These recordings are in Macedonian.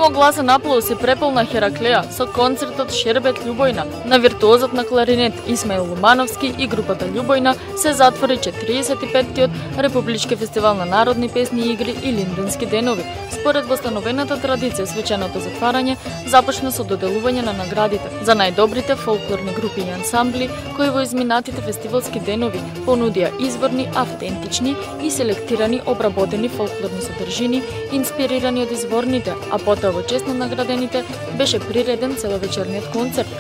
Громогласен аплауз се преполна Хераклеа со концертот Шербет Љубојна на виртуозот на кларинет Исмаил Лумановски и групата Љубојна се затвори 45-тиот Републички фестивал на народни песни и игри и Линденски денови. Според восстановената традиција, свеченото затварање започна со доделување на наградите за најдобрите фолклорни групи и ансамбли кои во изминатите фестивалски денови понудија изворни, автентични и селектирани обработени фолклорни содржини, инспирирани од изворните, а потоа во чест на наградените беше приреден целовечерниот концерт.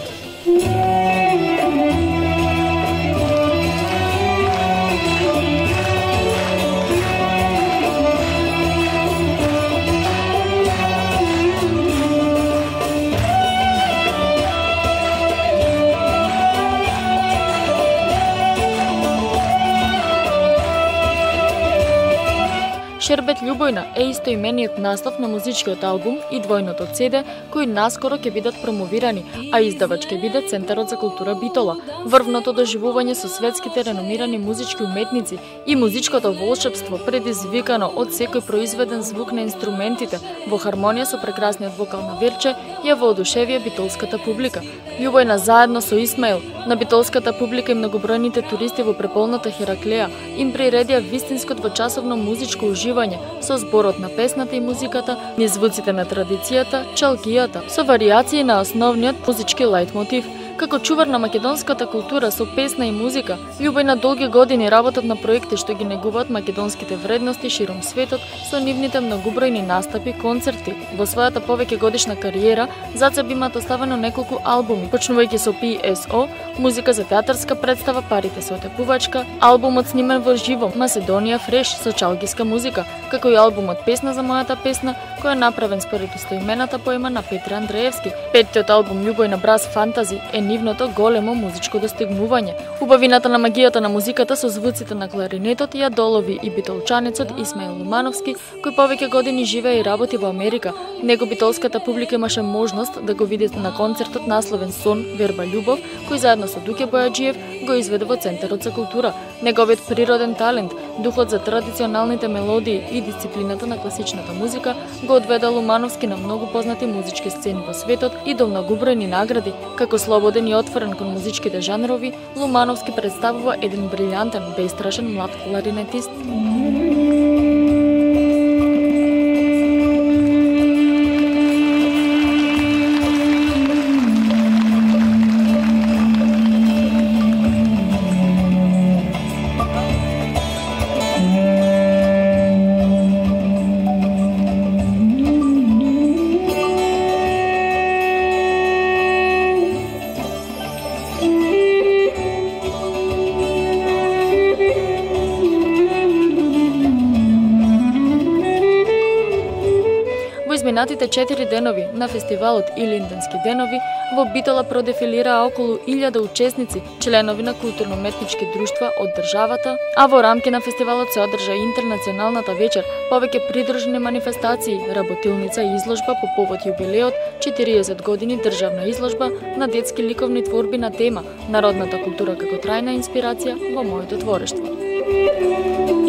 Шербет Љубојна е истоимениот наслов на музичкиот албум и двојното CD, кои наскоро ќе бидат промовирани, а издавач ќе биде Центарот за култура Битола. Врвното доживување со светските реномирани музички уметници и музичкото волшебство предизвикано од секој произведен звук на инструментите во хармонија со прекрасниот вокал на Верче ја воодушевија битолската публика. Љубојна заедно со Исмаил на битолската публика и многобројните туристи во преполната Хераклеа им приредија вистинско двочасовно музичко уживање со зборот на песната и музиката, низ звуците на традицијата, чалгијата, со варијации на основниот музички лајтмотив. Како чувар на македонската култура со песна и музика, Љубојна долги години работат на проекти што ги негуваат македонските вредности широм светот со нивните многобројни настапи, концерти. Во својата повеќе годишна кариера, зад себе имаат оставено неколку албуми, почнувајќи со PSO, музика за театарска представа Парите се отепувачка, албумот снимен во живо Macedonija Fresh со чалгиска музика, како и албумот Песна за мојата песна, кој е направен според истоимената поема на Петре Андреевски. Петтиот албум Љубојна Браз Фантази е нивното големо музичко достигнување. Убавината на магијата на музиката со звуците на кларинетот ја долови и битолчанецот Исмаил Лумановски, кој повеќе години живее и работи во Америка. Него битолската публика имаше можност да го види на концертот насловен Сон, верба, љубов, кој заедно со Дуке Бојаджиев го изведе во Центарот за култура. Неговиот природен талент, духот за традиционалните мелодии и дисциплината на класичната музика го одведе Лумановски на многу познати музички сцени во светот и до многобројни награди. Како слободен и отворен кон музичките жанрови, Лумановски представува еден брилјантен, бестрашен млад кларинетист. Изминатите 4 денови на фестивалот и Линденски денови во Битола продефилираа околу 1000 учесници, членови на културно-уметнички друштва од државата, а во рамки на фестивалот се одржа интернационалната вечер, повеќе придружни манифестации, работилница и изложба по повод јубилеот 40 години државна изложба на детски ликовни творби на тема Народната култура како трајна инспирација во моето творештво.